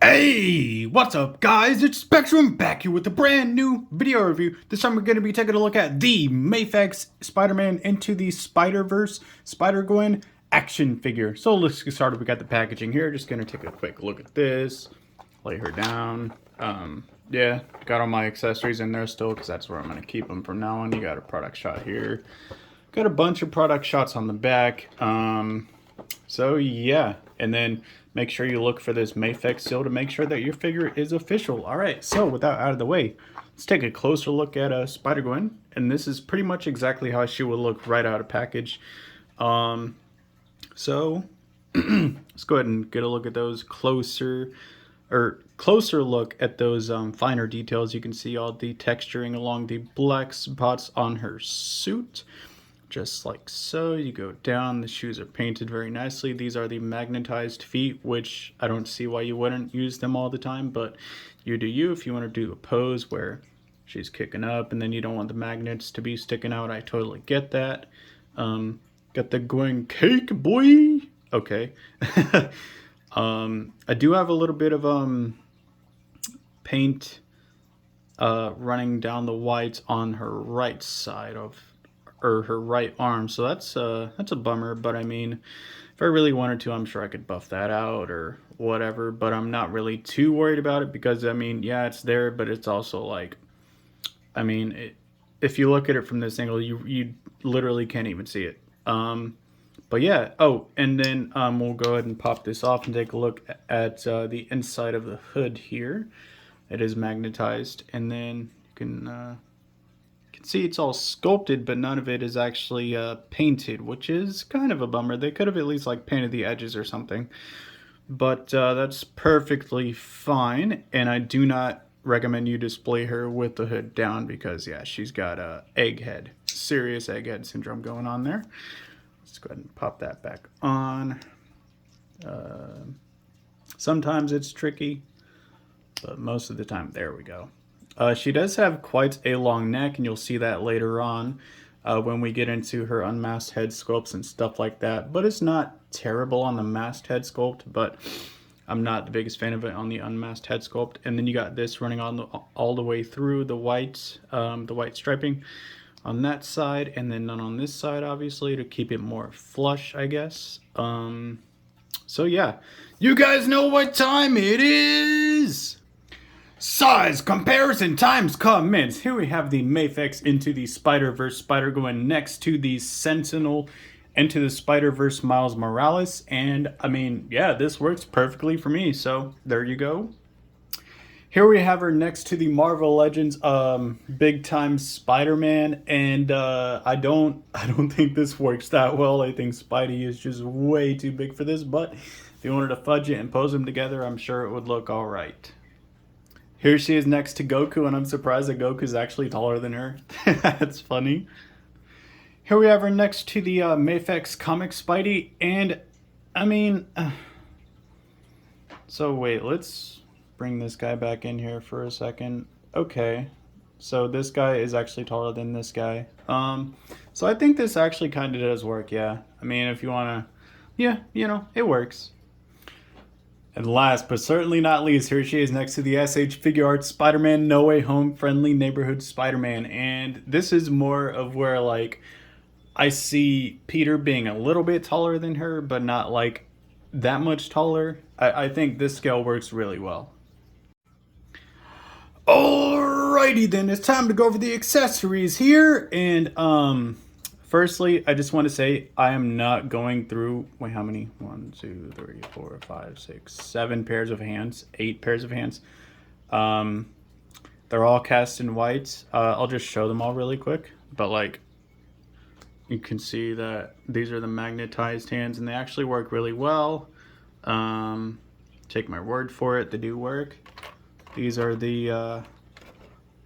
Hey, what's up guys? It's Spectrum back here with a brand new video review. This time we're going to be taking a look at the MAFEX Spider-Man Into the Spider-Verse Spider-Gwen action figure. So let's get started. We got the packaging here. Just going to take a quick look at this. Lay her down. Yeah, got all my accessories in there still because that's where I'm going to keep them from now on. You got a product shot here. Got a bunch of product shots on the back. So yeah, and then make sure you look for this MAFEX seal to make sure that your figure is official. All right, so with that out of the way, let's take a closer look at Spider-Gwen, and this is pretty much exactly how she would look right out of package. So let's go ahead and get a look at those closer look at those finer details. You can see all the texturing along the black spots on her suit. Just like so. You go down, the shoes are painted very nicely. These are the magnetized feet, which I don't see why you wouldn't use them all the time, but you do you. If you want to do a pose where she's kicking up and then you don't want the magnets to be sticking out, I totally get that. Got the Gwen cake, boy. Okay. I do have a little bit of paint running down the whites on her right side of her right arm, so that's a bummer. But I mean, if I really wanted to, I'm sure I could buff that out or whatever, but I'm not really too worried about it because I mean, yeah, it's there, but it's also like, I mean, if you look at it from this angle, you literally can't even see it. But yeah, oh, and then we'll go ahead and pop this off and take a look at the inside of the hood here. It is magnetized, and then you can see it's all sculpted, but none of it is actually painted, which is kind of a bummer. They could have at least like painted the edges or something, but that's perfectly fine. And I do not recommend you display her with the hood down because yeah, she's got a egghead, serious egghead syndrome going on there. Let's go ahead and pop that back on. Sometimes it's tricky, but most of the time, there we go. She does have quite a long neck, and you'll see that later on when we get into her unmasked head sculpts and stuff like that. But it's not terrible on the masked head sculpt, but I'm not the biggest fan of it on the unmasked head sculpt. And then you got this running on all the way through the white striping on that side, and then none on this side, obviously, to keep it more flush, I guess. So yeah, you guys know what time it is! Size comparison times comments. Here we have the MAFEX Into the Spider-Verse Spider-Gwen next to the Sentinel Into the Spider-Verse Miles Morales. And I mean, yeah, this works perfectly for me. So there you go. Here we have her next to the Marvel Legends big time Spider-Man. And I don't think this works that well. I think Spidey is just way too big for this. But if you wanted to fudge it and pose them together, I'm sure it would look all right. Here she is next to Goku, and I'm surprised that Goku's actually taller than her. That's funny. Here we have her next to the MAFEX comic Spidey, and I mean... So wait, let's bring this guy back in here for a second. Okay, so this guy is actually taller than this guy. So I think this actually kind of does work, yeah. I mean, if you want to... Yeah, you know, it works. And last but certainly not least, here she is next to the SH Figure Arts Spider-Man No Way Home Friendly Neighborhood Spider-Man. And this is more of where, like, I see Peter being a little bit taller than her, but not, like, that much taller. I think this scale works really well. Alrighty then, it's time to go over the accessories here. And, firstly, I just want to say I am not going through, wait, how many? 1, 2, 3, 4, 5, 6, 7 pairs of hands, 8 pairs of hands. They're all cast in white. I'll just show them all really quick. But like, you can see that these are the magnetized hands and they actually work really well. Take my word for it, they do work. These are the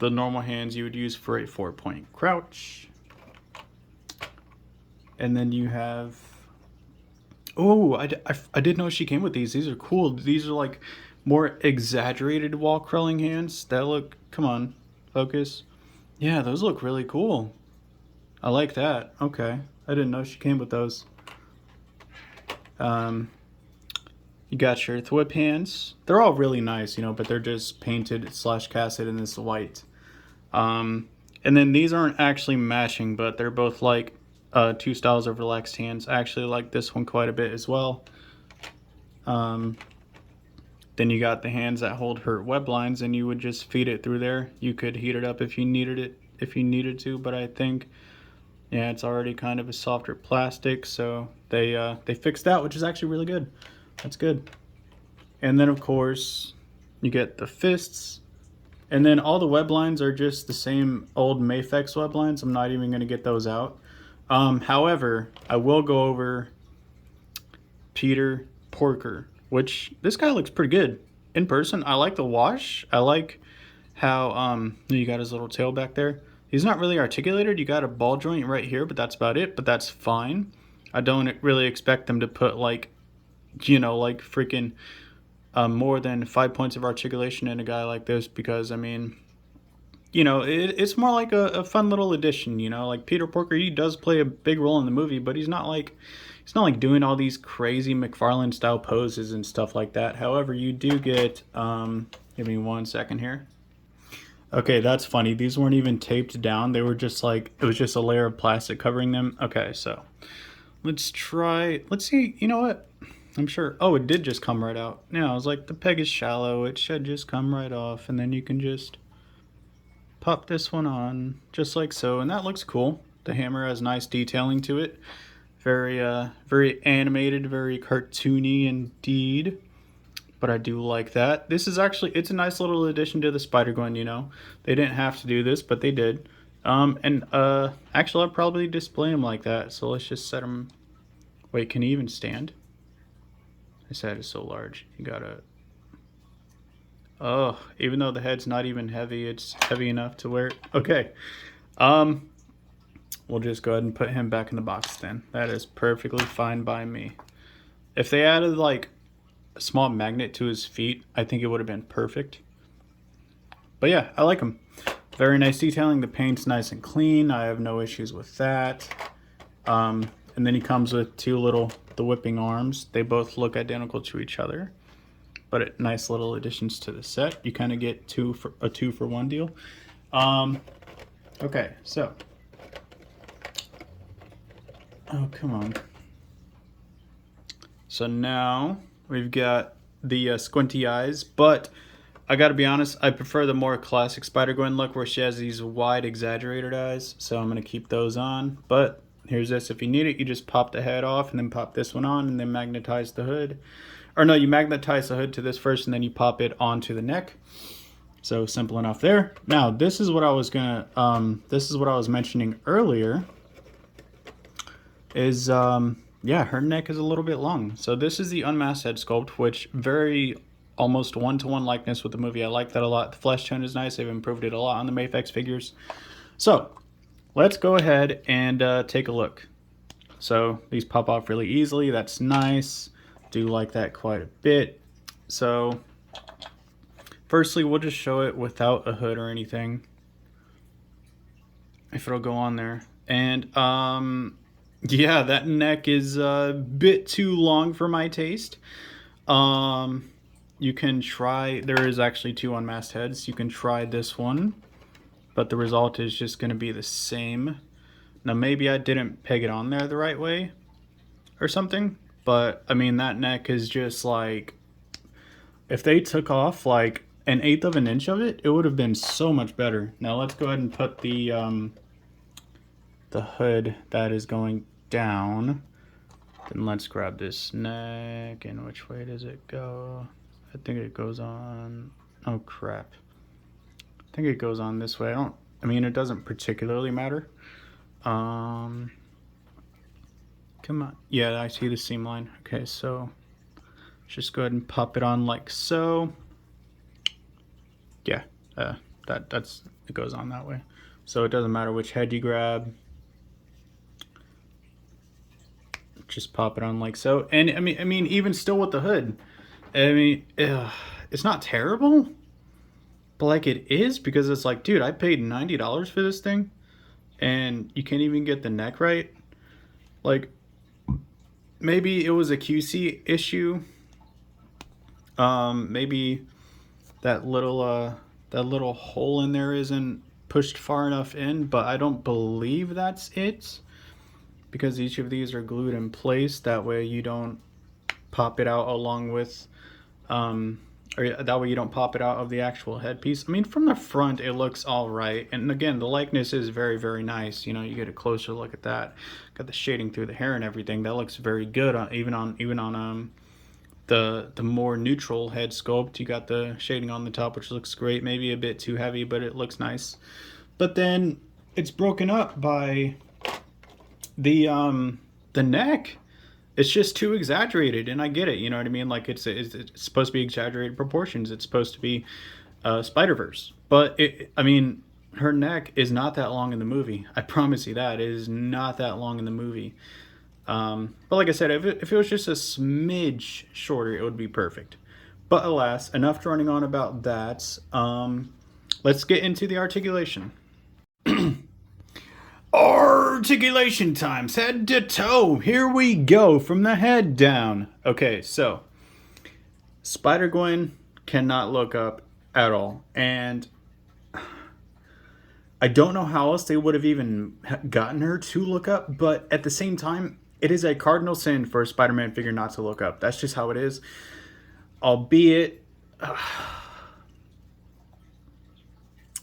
normal hands you would use for a 4-point crouch. And then you have, oh, I didn't know she came with these. These are cool. These are like more exaggerated wall crawling hands. That look, come on, focus. Yeah, those look really cool. I like that. Okay, I didn't know she came with those. You got your whip hands. They're all really nice, you know, but they're just painted slash casted in this white. And then these aren't actually matching, but they're both like two styles of relaxed hands. I actually like this one quite a bit as well. Then you got the hands that hold her web lines, and you would just feed it through there. You could heat it up if you needed to, but I think, yeah, it's already kind of a softer plastic, so they fixed that, which is actually really good. That's good. And then of course you get the fists, and then all the web lines are just the same old MAFEX web lines. I'm not even going to get those out. However, I will go over Peter Porker, which this guy looks pretty good in person. I like the wash. I like how you got his little tail back there. He's not really articulated. You got a ball joint right here, but that's about it. But that's fine. I don't really expect them to put like, you know, like freaking more than 5 points of articulation in a guy like this, because I mean, you know, it's more like a fun little addition. You know, like Peter Porker, he does play a big role in the movie, but he's not like doing all these crazy McFarlane style poses and stuff like that. However, you do get give me 1 second here. Okay, that's funny. These weren't even taped down. They were just like, it was just a layer of plastic covering them. Okay, so let's see. You know what? I'm sure. Oh, it did just come right out. Yeah, I was like, the peg is shallow. It should just come right off. And then you can just pop this one on just like so. And that looks cool. The hammer has nice detailing to it. Very animated, very cartoony indeed. But I do like that. This is actually, it's a nice little addition to the Spider-Gwen, you know. They didn't have to do this, but they did. Actually, I'll probably display him like that. So let's just set him. Wait, can he even stand? His head is so large. You gotta... Oh, even though the head's not even heavy, it's heavy enough to wear it. Okay. We'll just go ahead and put him back in the box then. That is perfectly fine by me. If they added like a small magnet to his feet, I think it would have been perfect. But yeah, I like him. Very nice detailing. The paint's nice and clean. I have no issues with that. And then he comes with the whipping arms. They both look identical to each other, but nice little additions to the set. You kind of get a two for one deal. Okay, so. Oh, come on. So now we've got the squinty eyes, but I gotta be honest, I prefer the more classic Spider-Gwen look where she has these wide exaggerated eyes, so I'm gonna keep those on. But here's this: if you need it, you just pop the head off and then pop this one on and then magnetize the hood. Or no, you magnetize the hood to this first and then you pop it onto the neck. So simple enough there. Now this is what I was mentioning earlier is yeah, her neck is a little bit long. So this is the unmasked head sculpt, which very almost one-to-one likeness with the movie. I like that a lot. The flesh tone is nice. They've improved it a lot on the MAFEX figures. So let's go ahead and take a look. So these pop off really easily. That's nice. Do like that quite a bit. So firstly, we'll just show it without a hood or anything, if it'll go on there. And yeah, that neck is a bit too long for my taste. You can try, there is actually 2 unmasked heads. You can try this one, but the result is just going to be the same. Now maybe I didn't peg it on there the right way or something, but I mean, that neck is just like, if they took off like 1/8 of an inch of it, it would have been so much better. Now let's go ahead and put the hood that is going down. Then let's grab this neck, and which way does it go? I think it goes on, oh crap. I think it goes on this way. I mean, it doesn't particularly matter. Come on. Yeah, I see the seam line. Okay, so just go ahead and pop it on like so. Yeah, it goes on that way. So it doesn't matter which head you grab. Just pop it on like so. And I mean, even still with the hood, I mean, it's not terrible, but like it is, because it's like, dude, I paid $90 for this thing and you can't even get the neck right. Like, maybe it was a QC issue, Maybe that little hole in there isn't pushed far enough in, but I don't believe that's it, because each of these are glued in place. That way you don't pop it out along with, or that way you don't pop it out of the actual headpiece. I mean, from the front it looks all right, and again, the likeness is very, very nice. You know, you get a closer look at that. Got the shading through the hair and everything. That looks very good. Even on the more neutral head sculpt, you got the shading on the top, which looks great. Maybe a bit too heavy, but it looks nice. But then it's broken up by the neck. It's just too exaggerated, and I get it. You know what I mean? Like it's supposed to be exaggerated proportions. It's supposed to be Spider-Verse, but I mean, her neck is not that long in the movie. I promise you that it is not that long in the movie. But like I said, if it was just a smidge shorter, it would be perfect. But alas, enough droning on about that. Let's get into the articulation. Articulation times, head to toe. Here we go, from the head down. Okay, so Spider-Gwen cannot look up at all, and I don't know how else they would have even gotten her to look up, but at the same time, it is a cardinal sin for a Spider-Man figure not to look up. That's just how it is. Albeit,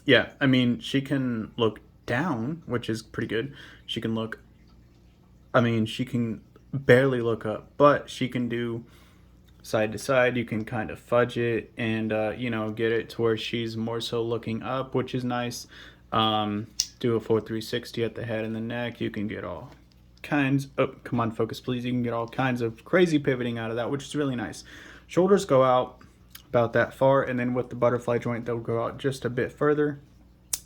yeah, I mean, she can look down, which is pretty good. She can look, I mean, she can barely look up, but she can do side to side. You can kind of fudge it and, you know, get it to where she's more so looking up, which is nice. Do a full 360 at the head and the neck. You can get all kinds of, come on, focus please. You can get all kinds of crazy pivoting out of that, which is really nice. Shoulders go out about that far, and then with the butterfly joint, they'll go out just a bit further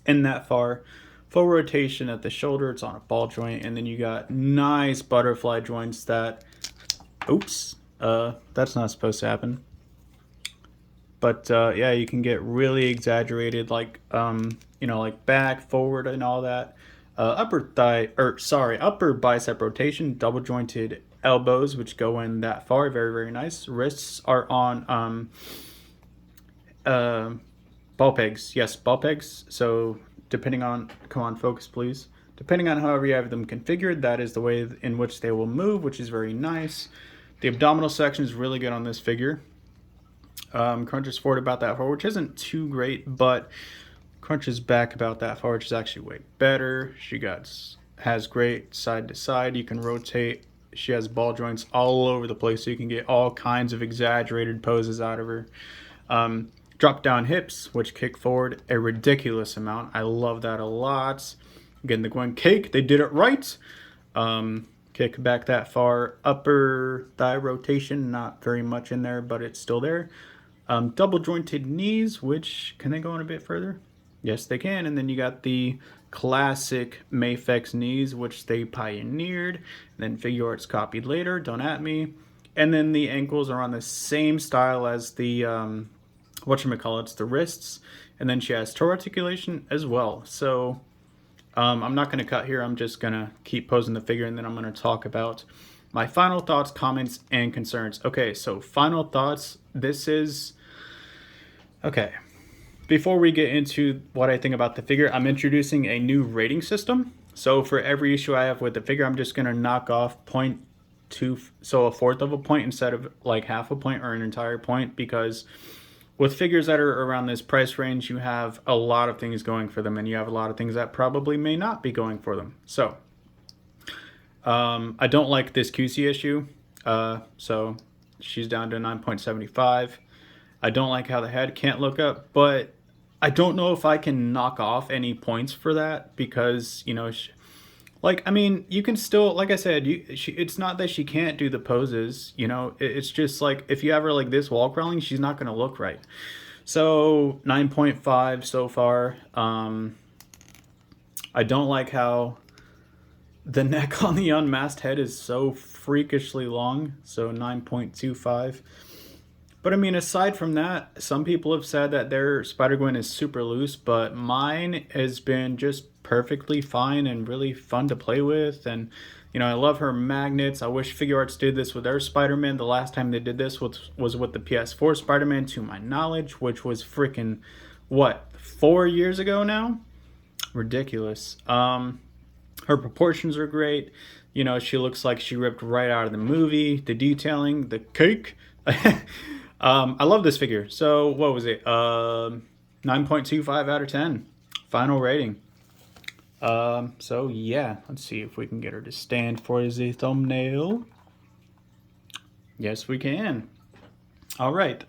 and that far. Full rotation at the shoulder, it's on a ball joint, and then you got nice butterfly joints that, oops, that's not supposed to happen. But yeah, you can get really exaggerated, like you know, like back, forward, and all that. Upper bicep rotation, double jointed elbows, which go in that far, very, very nice. Wrists are on ball pegs, yes, ball pegs. So depending on, come on, focus please. Depending on however you have them configured, that is the way in which they will move, which is very nice. The abdominal section is really good on this figure. Crunches forward about that far, which isn't too great, but crunches back about that far, which is actually way better. She has great side to side. You can rotate. She has ball joints all over the place, so you can get all kinds of exaggerated poses out of her. Drop down hips, which kick forward a ridiculous amount. I love that a lot. Again, the Gwen cake, they did it right. Kick back that far. Upper thigh rotation, not very much in there, but it's still there. Double jointed knees, which, can they go in a bit further? Yes, they can. And then you got the classic MAFEX knees, which they pioneered, and then figure arts copied later. Don't at me. And then the ankles are on the same style as the whatchamacallits, the wrists. And then she has toe articulation as well. So I'm not going to cut here. I'm just going to keep posing the figure, and then I'm going to talk about my final thoughts, comments, and concerns. Okay, so final thoughts. This is, okay, before we get into what I think about the figure, I'm introducing a new rating system. So for every issue I have with the figure, I'm just going to knock off 0.2, so a fourth of a point instead of like half a point or an entire point, because with figures that are around this price range, you have a lot of things going for them, and you have a lot of things that probably may not be going for them. So I don't like this QC issue, so she's down to 9.75. I don't like how the head can't look up, but I don't know if I can knock off any points for that, because, you know, like, I mean, you can still, like I said, it's not that she can't do the poses, you know, it's just like, if you have her like this wall crawling, she's not going to look right. So 9.5 so far. I don't like how the neck on the unmasked head is so freakishly long, so 9.25. But I mean, aside from that, some people have said that their Spider-Gwen is super loose, but mine has been just perfectly fine and really fun to play with. And You know, I love her magnets. I wish Figure Arts did this with their Spider-Man. The last time they did this was with the PS4 Spider-Man, to my knowledge, which was freaking, what, 4 years ago now? Ridiculous. Her proportions are great. You know, she looks like she ripped right out of the movie. The detailing, the cake. I love this figure. So, what was it? 9.25 out of 10. Final rating. So yeah, let's see if we can get her to stand for the thumbnail. Yes, we can. All right.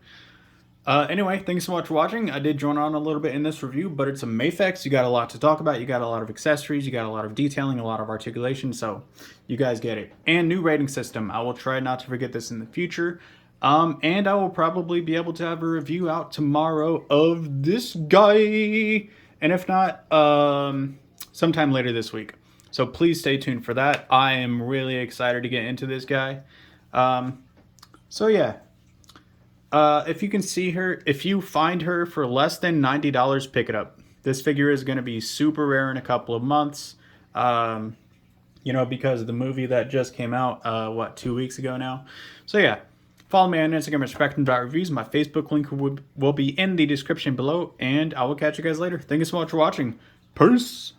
Anyway, thanks so much for watching. I did drone on a little bit in this review, but it's a MAFEX. You got a lot to talk about. You got a lot of accessories. You got a lot of detailing, a lot of articulation. So you guys get it. And new rating system. I will try not to forget this in the future. And I will probably be able to have a review out tomorrow of this guy. And if not, sometime later this week. So please stay tuned for that. I am really excited to get into this guy. So yeah. If you can see her, if you find her for less than $90, pick it up. This figure is going to be super rare in a couple of months. You know, because of the movie that just came out, 2 weeks ago now. So yeah, follow me on Instagram at spectrum.reviews. My Facebook link will be in the description below, and I will catch you guys later. Thank you so much for watching. Peace!